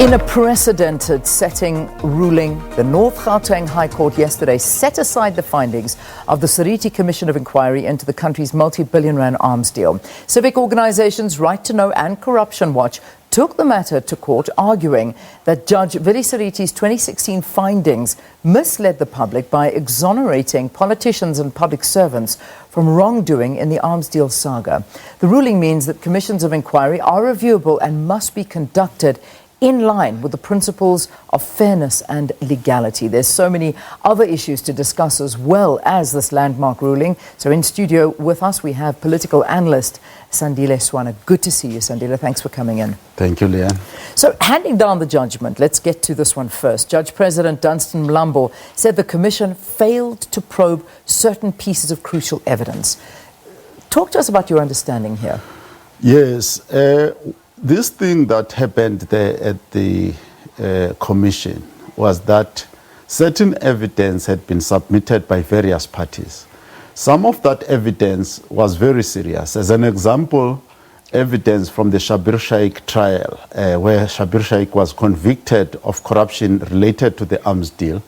In a precedented-setting ruling, the North Gauteng High Court yesterday set aside the findings of the Seriti Commission of Inquiry into the country's multi-billion rand arms deal. Civic organizations Right2Know and Corruption Watch took the matter to court, arguing that Judge Willie Seriti's 2016 findings misled the public by exonerating politicians and public servants from wrongdoing in the arms deal saga. The ruling means that commissions of inquiry are reviewable and must be conducted in line with the principles of fairness and legality. There's so many other issues to discuss as well as this landmark ruling. So in studio with us, we have Political Analyst Sandile Swana. Good to see you, Sandile. Thanks for coming in. Thank you, Leanne. So handing down the judgment, let's get to this one first. Judge President Dunstan Mlambo said the commission failed to probe certain pieces of crucial evidence. Talk to us about your understanding here. Yes. This thing that happened there at the commission was that certain evidence had been submitted by various parties. Some of that evidence was very serious. As an example, evidence from the Schabir Shaik trial, where Schabir Shaik was convicted of corruption related to the arms deal.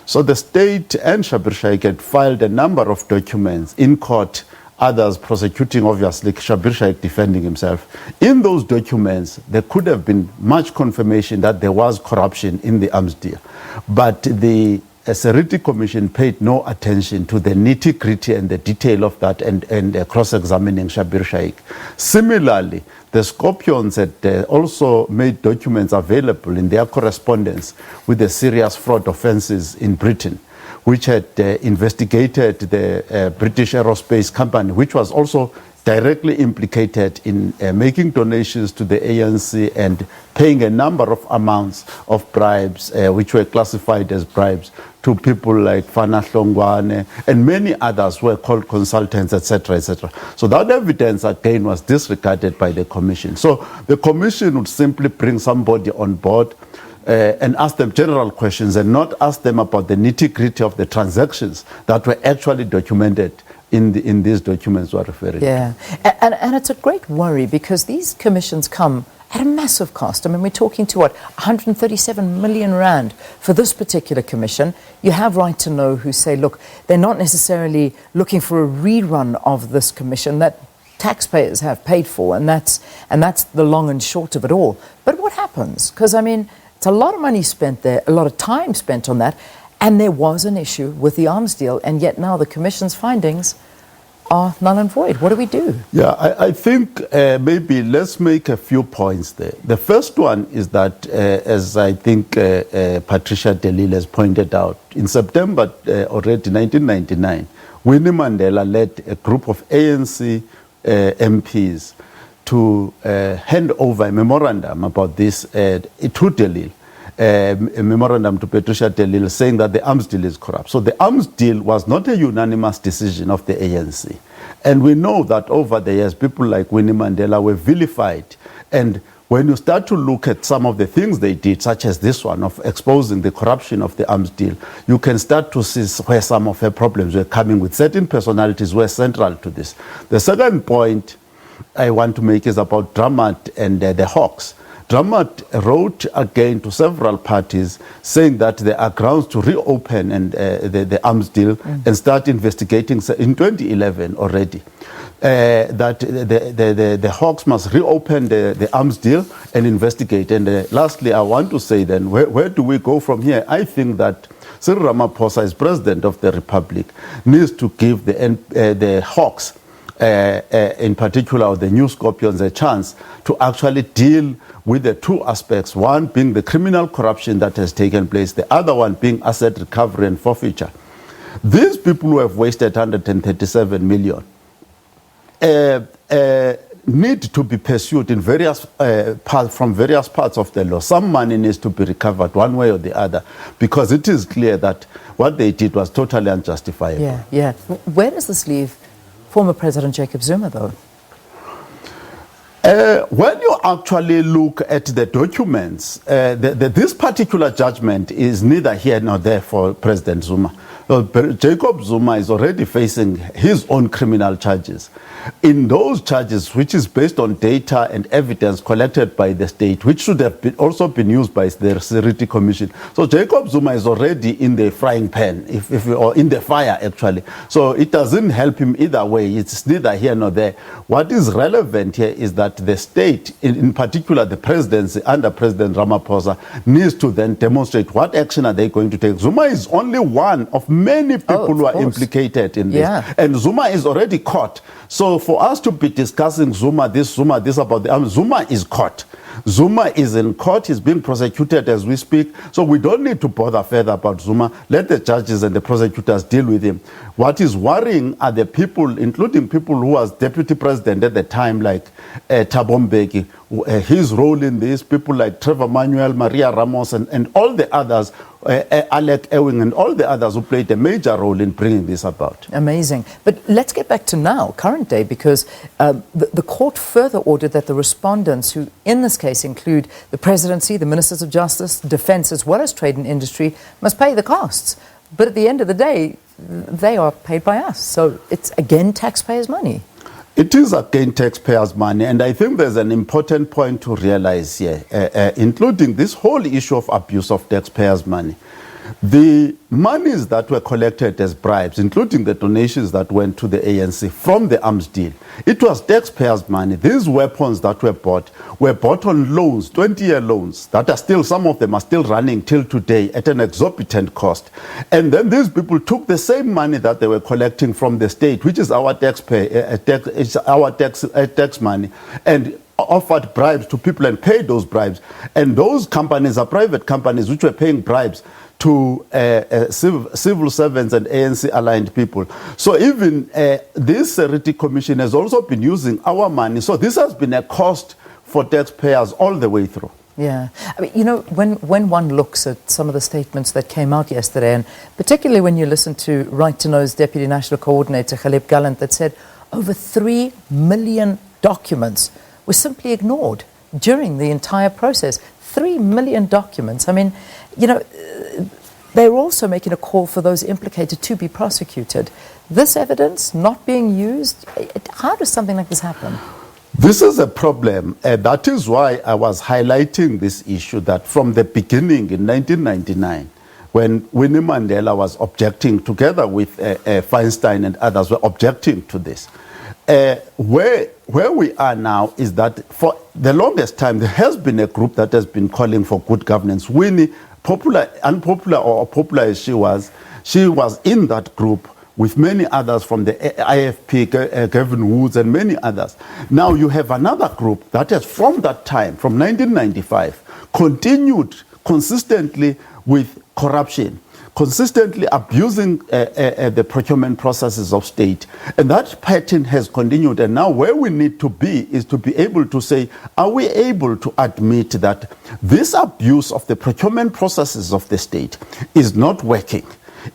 So the state and Schabir Shaik had filed a number of documents in court, others prosecuting, obviously, Schabir Shaik defending himself. In those documents, there could have been much confirmation that there was corruption in the arms deal. But the Seriti Commission paid no attention to the nitty-gritty and the detail of that and cross-examining Schabir Shaik. Similarly, the Scorpions had also made documents available in their correspondence with the serious fraud offenses in Britain, which had investigated the British Aerospace Company, which was also directly implicated in making donations to the ANC and paying a number of amounts of bribes, which were classified as bribes, to people like Fana Hlongwane and many others who were called consultants, etc., etc. So that evidence, again, was disregarded by the commission. So the commission would simply bring somebody on board and ask them general questions and not ask them about the nitty-gritty of the transactions that were actually documented in these documents we're referring to. Yeah, and it's a great worry because these commissions come at a massive cost. I mean, we're talking to, 137 million rand for this particular commission. You have Right2Know who say, look, they're not necessarily looking for a rerun of this commission that taxpayers have paid for, and that's the long and short of it all. But what happens? Because, I mean, it's a lot of money spent there, a lot of time spent on that, and there was an issue with the arms deal, and yet now the commission's findings are null and void. What do we do? Yeah, I think maybe let's make a few points there. The first one is that, as I think Patricia DeLille has pointed out, in September already 1999, Winnie Mandela led a group of ANC MPs to hand over a memorandum about this to DeLille. A memorandum to Patricia DeLille saying that the arms deal is corrupt. So the arms deal was not a unanimous decision of the ANC. And we know that over the years, people like Winnie Mandela were vilified. And when you start to look at some of the things they did, such as this one of exposing the corruption of the arms deal, you can start to see where some of her problems were coming with. Certain personalities were central to this. The second point I want to make is about Dramat and the Hawks. Dramat wrote again to several parties saying that there are grounds to reopen the arms deal and start investigating in 2011 already. That the Hawks must reopen the arms deal and investigate. And lastly, I want to say then, where do we go from here? I think that Cyril Ramaphosa, as President of the Republic, needs to give the Hawks, in particular the new Scorpions, a chance to actually deal with the two aspects, one being the criminal corruption that has taken place, the other one being asset recovery and forfeiture. These people who have wasted 137 million need to be pursued in from various parts of the law. Some money needs to be recovered one way or the other, because it is clear that what they did was totally unjustifiable. Yeah. Where does this leave former President Jacob Zuma, though? When you actually look at the documents, this particular judgment is neither here nor there for President Zuma. Jacob Zuma is already facing his own criminal charges. In those charges, which is based on data and evidence collected by the state, which should have also been used by the Seriti Commission. So Jacob Zuma is already in the frying pan, or in the fire, actually. So it doesn't help him either way. It's neither here nor there. What is relevant here is that the state, in particular the presidency under President Ramaphosa, needs to then demonstrate what action are they going to take. Zuma is only one of many people who are implicated in this. Yeah. And Zuma is already caught. So for us to be discussing Zuma this about the Zuma is caught. Zuma is in court. He's being prosecuted as we speak. So we don't need to bother further about Zuma. Let the judges and the prosecutors deal with him. What is worrying are the people, including people who was deputy president at the time, like Thabo Mbeki, his role in this, people like Trevor Manuel, Maria Ramos, and all the others, Alec Ewing, and all the others who played a major role in bringing this about. Amazing. But let's get back to now, current day, because the court further ordered that the respondents, who in this case include the presidency, the ministers of justice, defense, as well as trade and industry, must pay the costs. But at the end of the day, they are paid by us. So it's, again, taxpayers' money. It is again taxpayers' money, and I think there's an important point to realize here, including this whole issue of abuse of taxpayers' money. The monies that were collected as bribes, including the donations that went to the ANC from the arms deal, it was taxpayers' money. These weapons that were bought on loans, 20-year loans, that are still, some of them are still running till today at an exorbitant cost. And then these people took the same money that they were collecting from the state, which is our tax money, and offered bribes to people and paid those bribes. And those companies are private companies which were paying bribes to civil servants and ANC-aligned people. So even this Seriti Commission has also been using our money. So this has been a cost for taxpayers all the way through. Yeah. I mean, you know, when one looks at some of the statements that came out yesterday, and particularly when you listen to Right2Know's Deputy National Coordinator, Khalib Gallant, that said over 3 million documents were simply ignored during the entire process. 3 million documents. I mean, you know, they're also making a call for those implicated to be prosecuted. This evidence not being used, how does something like this happen? This is a problem. That is why I was highlighting this issue, that from the beginning in 1999, when Winnie Mandela was objecting, together with Feinstein and others were objecting to this, where we are now is that for the longest time there has been a group that has been calling for good governance. Winnie, unpopular or popular as she was in that group with many others from the IFP, Gavin Woods and many others. Now you have another group that has, from that time, from 1995, continued consistently with corruption, consistently abusing the procurement processes of state. And that pattern has continued. And now where we need to be is to be able to say, are we able to admit that this abuse of the procurement processes of the state is not working?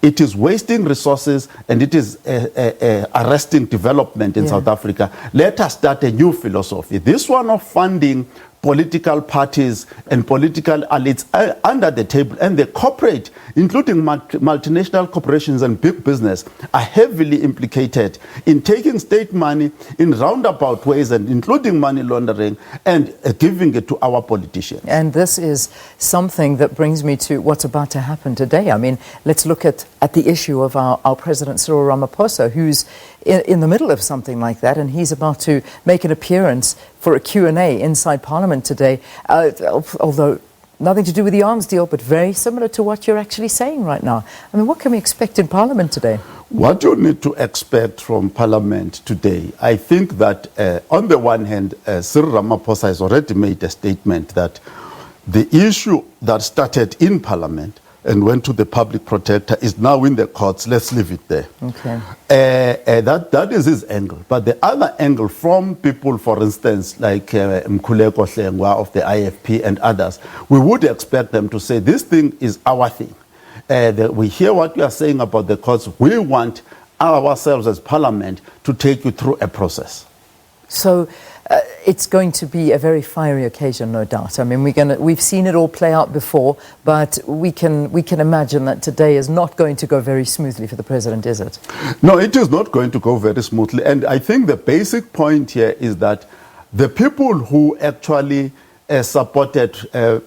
It is wasting resources and it is arresting development in South Africa. Let us start a new philosophy. This one of funding political parties and political elites under the table, and the corporate, including multinational corporations and big business, are heavily implicated in taking state money in roundabout ways, and including money laundering, and giving it to our politicians. And this is something that brings me to what's about to happen today. I mean, let's look at the issue of our President Cyril Ramaphosa, who's in the middle of something like that, and he's about to make an appearance for a Q&A inside Parliament today, although nothing to do with the arms deal, but very similar to what you're actually saying right now. I mean, what can we expect in Parliament today? What you need to expect from Parliament today, I think that on the one hand, Cyril Ramaphosa has already made a statement that the issue that started in Parliament and went to the public protector is now in the courts. Let's leave it there. Okay. That is his angle. But the other angle from people, for instance, like Mkhuleko Hlengwa of the IFP and others, we would expect them to say, this thing is our thing. We hear what you are saying about the courts. We want ourselves as Parliament to take you through a process. So It's going to be a very fiery occasion, no doubt. I mean, we've seen it all play out before, but we can imagine that today is not going to go very smoothly for the president, is it? No, it is not going to go very smoothly. And I think the basic point here is that the people who actually supported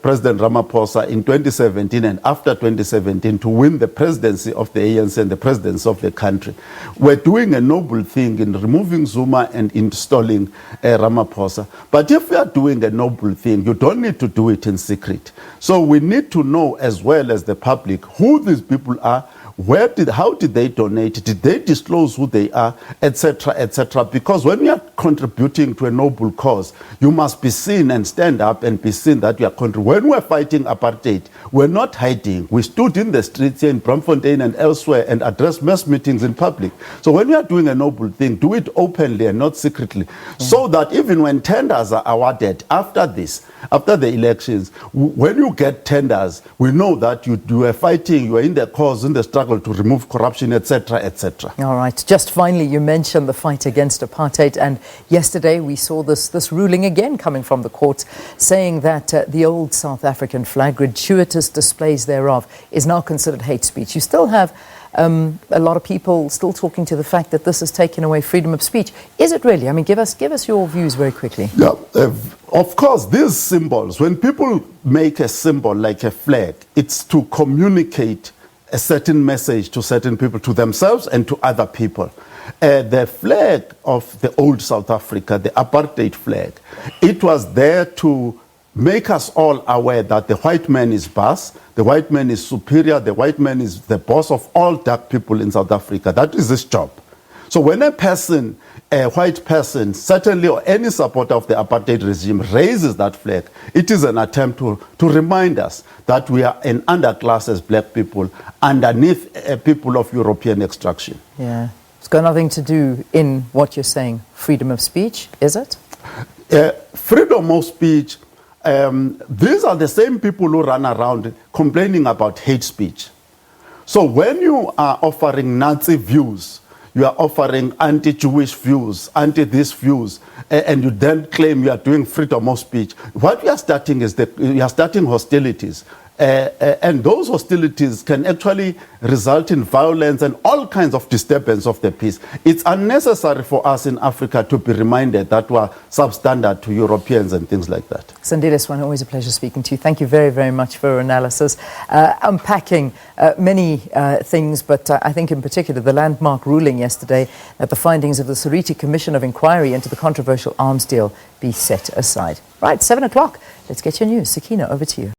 President Ramaphosa in 2017 and after 2017 to win the presidency of the ANC and the presidency of the country were doing a noble thing in removing Zuma and installing Ramaphosa. But if you are doing a noble thing, you don't need to do it in secret. So we need to know, as well as the public, who these people are, how did they donate, did they disclose who they are, etc., etc. Because when you are contributing to a noble cause, you must be seen and stand up and be seen that you are contributing. When we're fighting apartheid, we're not hiding. We stood in the streets here in Braamfontein and elsewhere and addressed mass meetings in public. So when you are doing a noble thing, do it openly and not secretly, so that even when tenders are awarded after this, after the elections, when you get tenders, we know that you are fighting, you are in the cause, in the struggle to remove corruption, etc., etc. All right. Just finally, you mentioned the fight against apartheid, and yesterday we saw this ruling again coming from the court saying that the old South African flag, gratuitous displays thereof, is now considered hate speech. You still have a lot of people still talking to the fact that this has taken away freedom of speech. Is it really? I mean, give us your views very quickly. Yeah, of course, these symbols, when people make a symbol like a flag, it's to communicate a certain message to certain people, to themselves and to other people. The flag of the old South Africa, the apartheid flag, it was there to make us all aware that the white man is boss, the white man is superior, the white man is the boss of all dark people in South Africa. That is his job. So when a white person, certainly or any supporter of the apartheid regime raises that flag, it is an attempt to remind us that we are an underclass as black people underneath people of European extraction. Yeah. It's got nothing to do in what you're saying, freedom of speech, is it? Freedom of speech, these are the same people who run around complaining about hate speech. So when you are offering Nazi views, you are offering anti-Jewish views, anti-these views, and you then claim you are doing freedom of speech. What we are starting is we are starting hostilities. And those hostilities can actually result in violence and all kinds of disturbance of the peace. It's unnecessary for us in Africa to be reminded that we are substandard to Europeans and things like that. Sandile Swana, always a pleasure speaking to you. Thank you very, very much for your analysis, unpacking many things, but I think in particular the landmark ruling yesterday that the findings of the Seriti Commission of Inquiry into the controversial arms deal be set aside. Right, 7 o'clock. Let's get your news. Sakina, over to you.